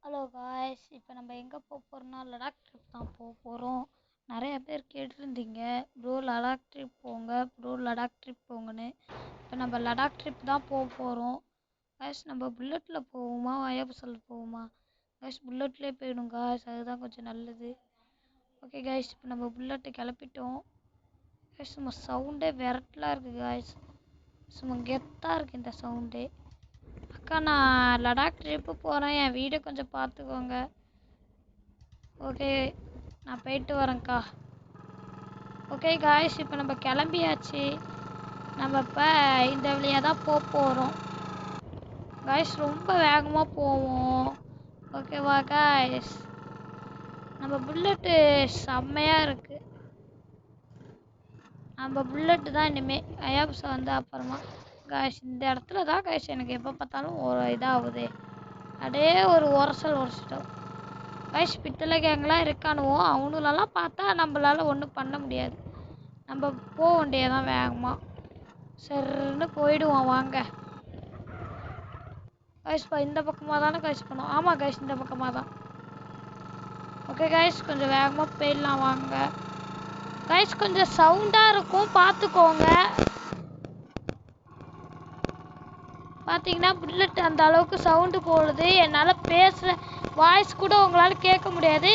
Hello guys, இப்போ நம்ம எங்கே போக போகிறோம்னா லடாக் ட்ரிப் தான் போக போகிறோம். நிறைய பேர் கேட்டிருந்தீங்க, ப்ரோ லடாக் ட்ரிப் போங்க, ப்ரோ லடாக் ட்ரிப் போங்கன்னு. இப்போ நம்ம லடாக் ட்ரிப் தான் போக போகிறோம். காய்ஸ், நம்ம புல்லட்டில் போவோமா வயபுசல் போவோமா? காய்ஸ், புல்லட்லேயே போயிடும் காய்ஸ், அதுதான் கொஞ்சம் நல்லது. ஓகே காய்ஸ், இப்போ நம்ம புல்லட்டு கிளப்பிட்டோம். காய்ஸ், சும்மா சவுண்டே விரட்டலாக இருக்குது காய்ஸ், சும்மா கெத்தாக இருக்குது இந்த சவுண்டே. அக்கா, நான் லடாக் ட்ரிப்பு போகிறேன், என் வீடை கொஞ்சம் பார்த்துக்கோங்க. ஓகே, நான் போயிட்டு வரேன்க்கா. ஓகே காய்ஸ், இப்போ நம்ம கிளம்பியாச்சு. நம்ம இப்போ இந்த வழியாக தான் போக போகிறோம். காய்ஸ், ரொம்ப வேகமாக போவோம். ஓகேவா காய்ஸ்? நம்ம புல்லட்டு செம்மையாக இருக்குது. நம்ம புல்லட்டு தான் இனிமேல் அயாபுசா வந்து அப்புறமா. காய்ஸ், இந்த இடத்துல தான் காய்ஸ் எனக்கு எப்போ பார்த்தாலும் ஒரு இதாகுது, அப்படியே ஒரு உரசிட்டோம். காய்ஸ், பித்தளை கேங்கெலாம் இருக்கானுவோம், அவனுலலாம் பார்த்தா நம்மளால ஒன்றும் பண்ண முடியாது. நம்ம போக வேண்டியதான் வேகமாக, சரின்னு போயிடுவோம். வாங்க காய்ஸ், இந்த பக்கமாக தானே காய்ஸ் பண்ணுவோம். ஆமாம் காய்ஸ், இந்த பக்கமாக தான். ஓகே காய்ஸ், கொஞ்சம் வேகமாக போயிடலாம் வாங்க. காய்ஸ், கொஞ்சம் சவுண்டாக இருக்கும், பார்த்துக்கோங்க. பார்த்தீங்கன்னா புல்லட் அந்த அளவுக்கு சவுண்டு போடுது, என்னால் பேசுகிற வாய்ஸ் கூட உங்களால் கேட்க முடியாது,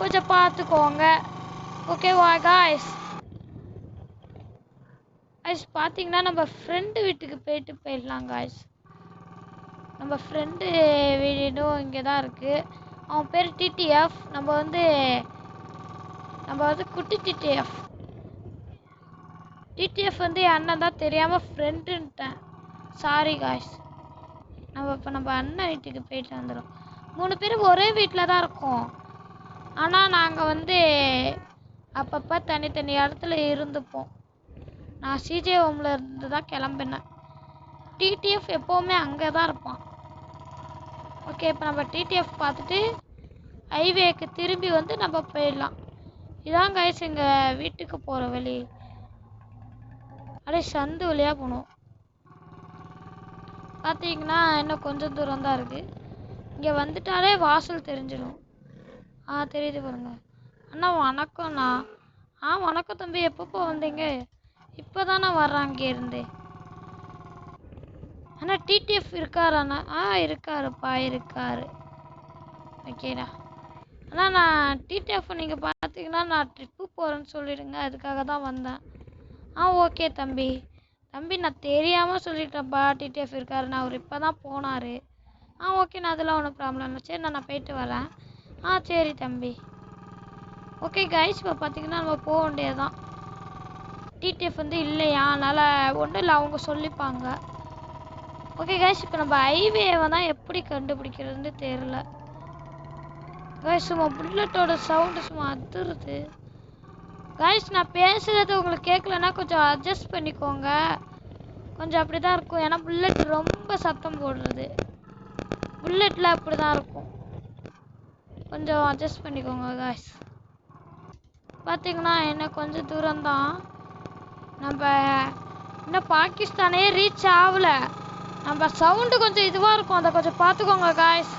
கொஞ்சம் பார்த்துக்கோங்க. ஓகேவா காய்ஸ்? காய்ஸ், பார்த்தீங்கன்னா நம்ம ஃப்ரெண்டு வீட்டுக்கு போயிடலாம் காய்ஸ். நம்ம ஃப்ரெண்டு வீடும் இங்கே தான் இருக்குது. அவன் பேர் டிடிஎஃப். நம்ம வந்து குட்டி டிடிஎஃப் வந்து என் அண்ணன் தான், தெரியாமல் ஃப்ரெண்டுன்ட்டேன், சாரி காய்ஸ். நம்ம அண்ணன் வீட்டுக்கு போயிட்டு வந்துடும். 3 பேரும் ஒரே வீட்டில் தான் இருக்கோம், ஆனால் நாங்கள் வந்து அப்பப்போ தனித்தனி இடத்துல இருந்துப்போம். நான் சிஜே ஹோமில் இருந்து தான் கிளம்பினேன். டிடிஎஃப் எப்போவுமே அங்கே தான் இருப்பான். ஓகே, இப்போ நம்ம டிடிஎஃப் பார்த்துட்டு ஹைவேக்கு திரும்பி வந்து நம்ம போயிடலாம். இதான் காய்ஸ் எங்கள் வீட்டுக்கு போகிற வழி. அப்படியே சந்து வழியாக போகணும். பார்த்தீங்கன்னா இன்னும் கொஞ்சம் தூரம் தான் இருக்குது. இங்கே வந்துட்டாலே வாசல் தெரிஞ்சிடும். தெரியுது பாருங்க. அண்ணா வணக்கம்ண்ணா. வணக்கம் தம்பி, எப்பப்போ வந்தீங்க? இப்போ தானே வர்றேன் அங்கேருந்து. அண்ணா டிடிஎஃப் இருக்காராண்ணா? இருக்காருப்பா, இருக்காரு. ஓகேடா அண்ணா, நான் டிடிஎஃப் நீங்கள் பார்த்தீங்கன்னா நான் ட்ரிப்பு போகிறேன்னு சொல்லிடுங்க, அதுக்காக தான் வந்தேன். ஓகே தம்பி. நான் தெரியாமல் சொல்லிட்டேன்ப்பா, டிடிஎஃப் இருக்காருண்ணா, அவர் இப்போ தான் போனார். ஓகேண்ணா, அதெல்லாம் ஒன்றும் ப்ராப்ளம் இல்லை. சரி, நான் போயிட்டு வரேன். சரி தம்பி. ஓகே கைஸ், இப்போ பார்த்தீங்கன்னா நம்ம போக வேண்டியதுதான். டிடிஎஃப் வந்து இல்லையா, அதனால் ஒன்றும் இல்லை, அவங்க சொல்லிப்பாங்க. ஓகே கைஸ், இப்போ நம்ம ஹைவேவை தான் எப்படி கண்டுபிடிக்கிறதுன்னு தெரியல கைஸ். சும்மா புல்லட்டோட சவுண்டு சும்மா அதிருது கைஸ். நான் பேசுகிறது உங்களுக்கு கேட்கலன்னா கொஞ்சம் அட்ஜஸ்ட் பண்ணிக்கோங்க. கொஞ்சம் அப்படி தான் இருக்கும், ஏன்னா புல்லட் ரொம்ப சத்தம் போடுறது. புல்லட்டில் அப்படி தான் இருக்கும், கொஞ்சம் அட்ஜஸ்ட் பண்ணிக்கோங்க கைஸ். பார்த்தீங்கன்னா இன்னும் கொஞ்சம் தூரம்தான். நம்ம இன்னும் பாகிஸ்தானே ரீச் ஆகலை. நம்ம சவுண்டு கொஞ்சம் இதுவாக இருக்கும், அதை கொஞ்சம் பார்த்துக்கோங்க காய்ஸ்.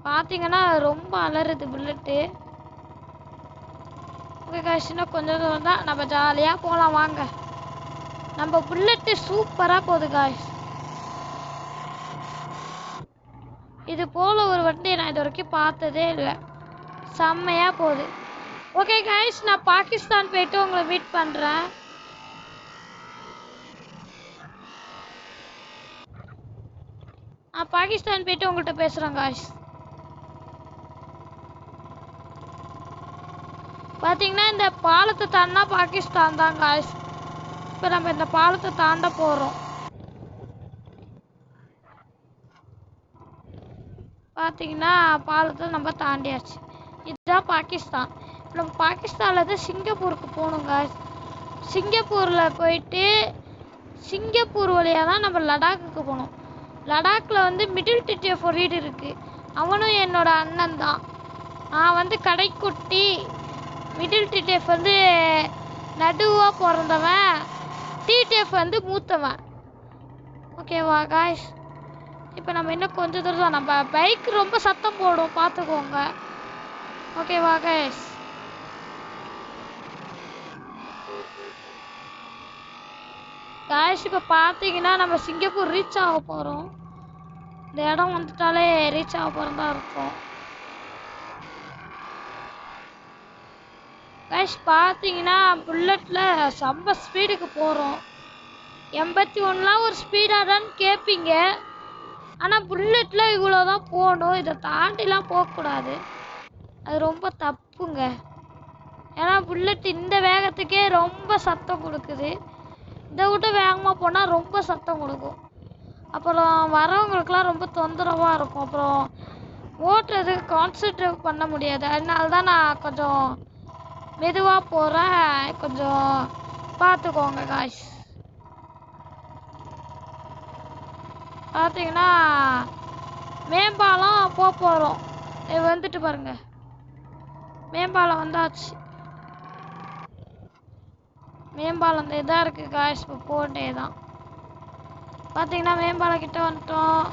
பார்த்தீங்கன்னா ரொம்ப அலறுது புல்லட்டு. ஓகே காய்ஸ், இன்னும் கொஞ்சம் தூரம் தான், நம்ம ஜாலியாக போகலாம் வாங்க. நம்ம புல்லட்டு சூப்பராக போகுது காய்ஸ். இது போல் ஒரு வண்டி நான் இது வரைக்கும் பார்த்ததே இல்லை, செம்மையாக போகுது. ஓகே காய்ஸ், நான் பாகிஸ்தான் போயிட்டு உங்களை மீட் பண்ணுறேன். பாகிஸ்தான் போயிட்டு உங்கள்கிட்ட பேசுகிறேன் காய்ஸ். பார்த்தீங்கன்னா இந்த பாலத்தை தாண்டினா பாகிஸ்தான் தான் காய்ஸ். இப்போ நம்ம இந்த பாலத்தை தாண்ட போகிறோம். பார்த்தீங்கன்னா பாலத்தை நம்ம தாண்டியாச்சு, இதுதான் பாகிஸ்தான். நம்ம பாகிஸ்தானில் தான் சிங்கப்பூருக்கு போகணும் காய்ஸ். சிங்கப்பூரில் போயிட்டு சிங்கப்பூர் வழியாக தான் நம்ம லடாக்குக்கு போகணும். லடாக்கில் வந்து மிடில் டிடிஎஃப் ஒரு வீடு இருக்குது, அவனும் என்னோட அண்ணன் தான். நான் வந்து கடைக்குட்டி, மிடில் டிடிஎஃப் வந்து நடுவாக பிறந்தவன், டிடிஎஃப் வந்து மூத்தவன். ஓகேவா காய்ஸ்? இப்போ நம்ம இன்னும் கொஞ்சம் தூரம் தான். நம்ம பைக் ரொம்ப சத்தம் போடும், பார்த்துக்கோங்க. ஓகேவா கைஸ்? கைஸ் இப்போ பார்த்தீங்கன்னா நம்ம சிங்கப்பூர் ரீச் ஆக போகிறோம். இந்த இடம் வந்துட்டாலே ரீச் ஆக போகிறோம் தான் இருக்கும். கைஸ் பார்த்தீங்கன்னா புல்லட்டில் செம்ம ஸ்பீடுக்கு போகிறோம். 81லாம் ஒரு ஸ்பீடாடான்னு கேட்பீங்க. ஆனால் புல்லட்டில் இவ்வளோ தான் போகணும். இதை தாண்டிலாம் போகக்கூடாது. அது ரொம்ப தப்புங்க. ஏன்னா புல்லட் இந்த வேகத்துக்கே ரொம்ப சத்தம் கொடுக்குது. இதை விட்டு வேகமாக போனால் ரொம்ப சத்தம் கொடுக்கும். அப்புறம் வரவங்களுக்குலாம் ரொம்ப தொந்தரவாக இருக்கும். அப்புறம் ஓட்டுறதுக்கு கான்சென்ட்ரேட் பண்ண முடியாது. அதனால தான் நான் கொஞ்சம் மெதுவாக போகிறேன். கொஞ்சம் பார்த்துக்கோங்க காய்ஸ். பார்த்தீங்கன்னா மேம்பாலம் போகிறோம். வந்துட்டு பாருங்க, மேம்பாலம் வந்தாச்சு. மேம்பாலம் இந்த இதாக இருக்குது காய்ஸ். இப்போ போட்டே தான் பார்த்தீங்கன்னா மேம்பாலம் கிட்ட வந்துட்டோம்.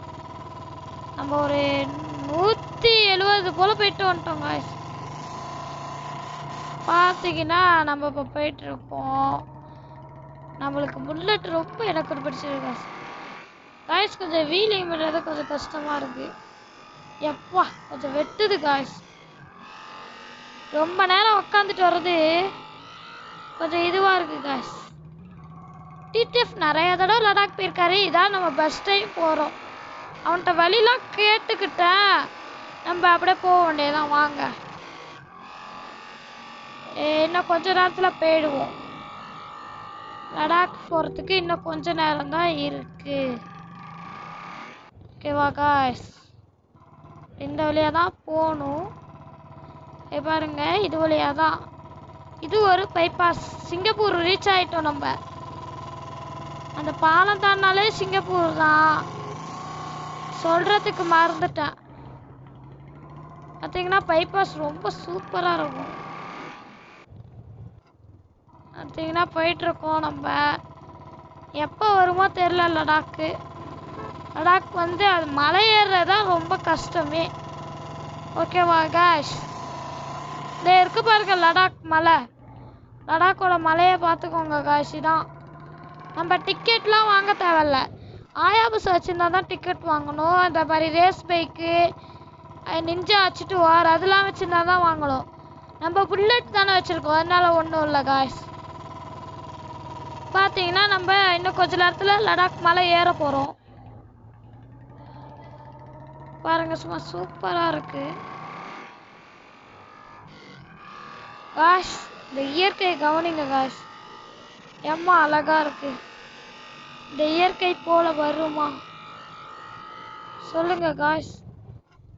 நம்ம ஒரு 170 போல் போயிட்டு வந்துட்டோம் காய்ஸ். பார்த்தீங்கன்னா நம்ம இப்போ போயிட்டுருக்கோம். நம்மளுக்கு புல்லட் ரொம்ப எனக்கு பிடிச்சிருக்கு காய்ஸ். காய்ஸ் கொஞ்சம் வீலிங் பண்ணுறது கொஞ்சம் கஷ்டமாக இருக்குது. எப்பா கொஞ்சம் வெட்டுது காய்ஸ். ரொம்ப நேரம் உட்காந்துட்டு வர்றது கொஞ்சம் இதுவாக இருக்குது காய்ஸ். டிடிஎஃப் நிறைய தடவை லடாக் போயிருக்காரு. இதான் நம்ம பஸ் டைம் போகிறோம். அவன்கிட்ட வழிலாம் கேட்டுக்கிட்டேன். நம்ம அப்படியே போக வேண்டியதான். வாங்க, இன்னும் கொஞ்ச நேரத்தில் போயிடுவோம். லடாக் போகிறதுக்கு இன்னும் கொஞ்ச நேரம் தான் இருக்கு. ஓகேவா காய்ஸ்? இந்த வழியாக தான் போகணும். பாருங்க, இது வழியாக தான். இது ஒரு பைபாஸ். சிங்கப்பூர் ரீச் ஆகிட்டோம். நம்ம அந்த பாலம் தாண்டாலே சிங்கப்பூர் தான். சொல்கிறதுக்கு மறந்துட்டேன். பார்த்தீங்கன்னா பைபாஸ் ரொம்ப சூப்பராக இருக்கும். பார்த்தீங்கன்னா போயிட்டுருக்கோம். நம்ம எப்போ வருமோ தெரில லடாக்கு. லடாக் வந்து அது மலை ஏறுறதான் ரொம்ப கஷ்டமே. ஓகேவா காய்ஸ்? இந்த இருக்கு பாருங்க லடாக் மலை. லடாக்கோட மலையை பார்த்துக்கோங்க காய்ஸ். தான் நம்ம டிக்கெட்லாம் வாங்க தேவையில்ல. ஆயாபஸ் வச்சுருந்தா தான் டிக்கெட் வாங்கணும். அந்த மாதிரி ரேஸ் பைக்கு, நிஞ்சா அச்சுட்டு வார் அதெல்லாம் வச்சுருந்தா தான் வாங்கணும். நம்ம புல்லட் தானே வச்சுருக்கோம், அதனால ஒன்றும் இல்லை காய்ஸ். பார்த்தீங்கன்னா நம்ம இன்னும் கொஞ்ச நேரத்தில் லடாக் மலை ஏற போகிறோம். பாருங்க, சும்மா சூப்பராக இருக்கு காய்ஸ். இந்த இயற்கை கவனிங்க காய்ஸ், எம்மா அழகாக இருக்கு. இந்த இயற்கை போல வருமா சொல்லுங்க காய்ஸ்?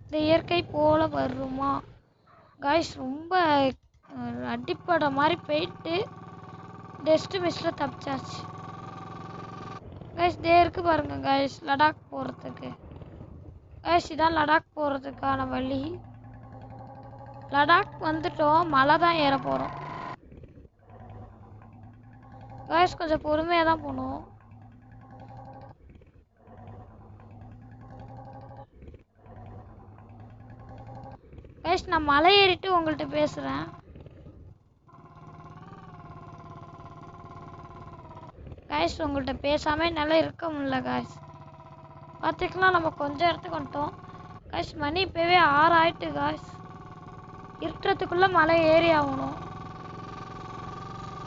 இந்த இயற்கை போல வருமா காய்ஸ்? ரொம்ப அடிப்படை மாதிரி போயிட்டு டெஸ்ட் மிஸ்ல தப்பிச்சாச்சு காய்ஸ். இருக்கு பாருங்க காய்ஸ் லடாக் போகிறதுக்கு. காய்ஸ் இதான் லடாக் போகிறதுக்கான வழி. லடாக் வந்துட்டோம். மலை தான் ஏற போகிறோம் காய்ஸ். கொஞ்சம் பொறுமையாக தான் போகணும். காய்ஸ் நான் மலை ஏறிட்டு உங்கள்கிட்ட பேசுகிறேன். காய்ஸ் உங்கள்கிட்ட பேசாமல் என்னால் இருக்க முடியல காய்ஸ். பார்த்துக்கலாம், நம்ம கொஞ்சம் இடத்துக்கு வந்துட்டோம் காய்ஸ். மணி இப்போவே 6 ஆயிட்டு காய்ஸ். இருட்டுறதுக்குள்ளே மலை ஏறி ஆகணும்.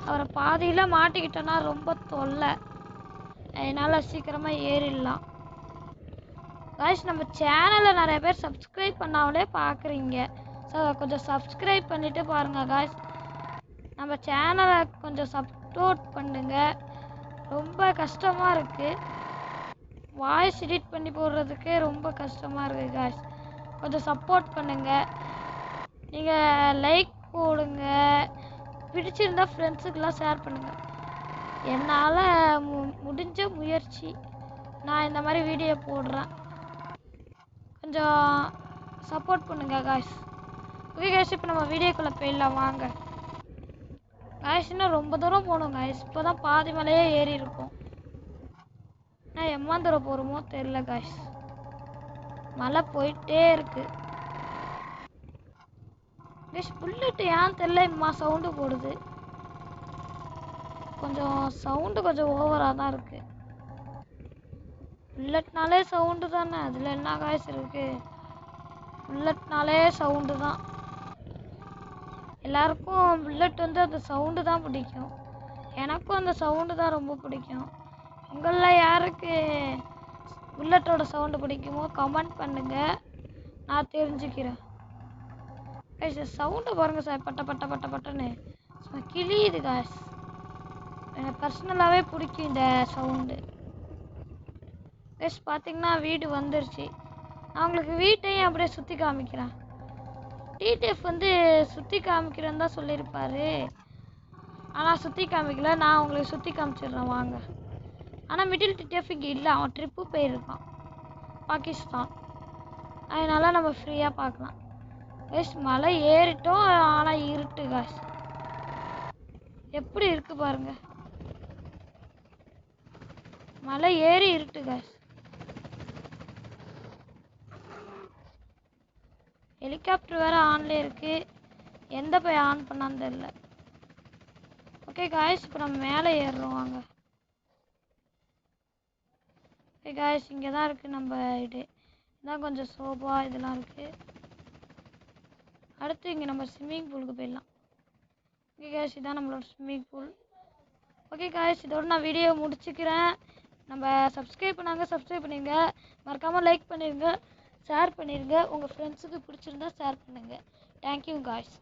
அவரை பாதியில் மாட்டிக்கிட்டோன்னா ரொம்ப தொல்லை. அதனால் சீக்கிரமாக ஏறிடலாம் காய்ஸ். நம்ம சேனலை நிறைய பேர் சப்ஸ்கிரைப் பண்ணாமலே பார்க்குறீங்க. ஸோ கொஞ்சம் சப்ஸ்கிரைப் பண்ணிவிட்டு பாருங்கள் காய்ஸ். நம்ம சேனலை கொஞ்சம் சப்போர்ட் பண்ணுங்க. ரொம்ப கஷ்டமாக இருக்குது. வாய்ஸ் எடிட் பண்ணி போடுறதுக்கே ரொம்ப கஷ்டமாக இருக்குது காய்ஸ். கொஞ்சம் சப்போர்ட் பண்ணுங்கள். நீங்கள் லைக் போடுங்க. பிடிச்சிருந்தா ஃப்ரெண்ட்ஸுக்கெல்லாம் ஷேர் பண்ணுங்கள். என்னால் முடிஞ்ச முயற்சி நான் இந்த மாதிரி வீடியோ போடுறேன். கொஞ்சம் சப்போர்ட் பண்ணுங்க காய்ஸ். ஓகே காய்ஸ், இப்போ நம்ம வீடியோக்குள்ளே போயிடலாம் வாங்க காய்ஸ். இன்னும் ரொம்ப தூரம் போகணும் காய்ஸ். இப்போ தான் பாதி மலையே ஏறி இருக்கும். நான் எம்மா தூரம் போகிறோமோ தெரில காய்ஸ். மழை போயிட்டே இருக்கு. புல்லட் ஏன் தெரியல இம்மா சவுண்டு போடுது. கொஞ்சம் சவுண்டு கொஞ்சம் ஓவராக தான் இருக்கு. புல்லட்னாலே சவுண்டு தானே, அதில் என்ன காய்ஸ் இருக்கு? புல்லட்னாலே சவுண்டு தான். எல்லாருக்கும் புல்லட் வந்து அந்த சவுண்டு தான் பிடிக்கும். எனக்கும் அந்த சவுண்டு தான் ரொம்ப பிடிக்கும். உங்களில் யாருக்கு புல்லட்டோட சவுண்டு பிடிக்குமோ கமெண்ட் பண்ணுங்க, நான் தெரிஞ்சுக்கிறேன். சவுண்டை பாருங்க சார், பட்ட பட்ட பட்ட பட்டன்னு கிளியுது காய்ஸ். எனக்கு பர்சனலாகவே பிடிக்கும் இந்த சவுண்டு. பார்த்தீங்கன்னா வீடு வந்துருச்சு. நான் உங்களுக்கு வீட்டையும் அப்படியே சுற்றி காமிக்கிறேன். டிடிஎஃப் வந்து சுற்றி காமிக்கிறேன்னு தான் சொல்லியிருப்பாரு, ஆனால் சுற்றி காமிக்கல. நான் உங்களுக்கு சுற்றி காமிச்சிடுறேன் வாங்க. ஆனால் மிடில் டிடிஎஃப் இங்கே இல்லை, அவன் ட்ரிப்பு போயிருக்கான் பாகிஸ்தான். அதனால நம்ம ஃப்ரீயாக பார்க்கலாம். மலை ஏறிட்டோம், ஆனால் இருட்டு காய்ஸ். எப்படி இருக்கு பாருங்க, மலை ஏறி இருட்டு காய்ஸ். ஹெலிகாப்டர் வேற ஆன்ல இருக்கு, எந்த போய் ஆன் பண்ணான்னு தெரியல. ஓகே காய்ஸ், இப்போ நம்ம மேலே ஏறுறோம் வாங்க. ஓகே காய்ஸ், இங்கே தான் இருக்குது நம்ம இது. இதான் கொஞ்சம் சோபா இதெல்லாம் இருக்குது. அடுத்து இங்கே நம்ம ஸ்விம்மிங் பூலுக்கு போயிடலாம். ஓகே காய்ஸ், இதான் நம்மளோட ஸ்விம்மிங் பூல். ஓகே காய்ஸ், இதோட நான் வீடியோ முடிச்சுக்கிறேன். நம்ம சப்ஸ்கிரைப் பண்ணிடுங்க, மறக்காமல் லைக் பண்ணிடுங்க, ஷேர் பண்ணிடுங்க. உங்கள் ஃப்ரெண்ட்ஸுக்கு பிடிச்சிருந்தா ஷேர் பண்ணுங்கள். Thank you guys.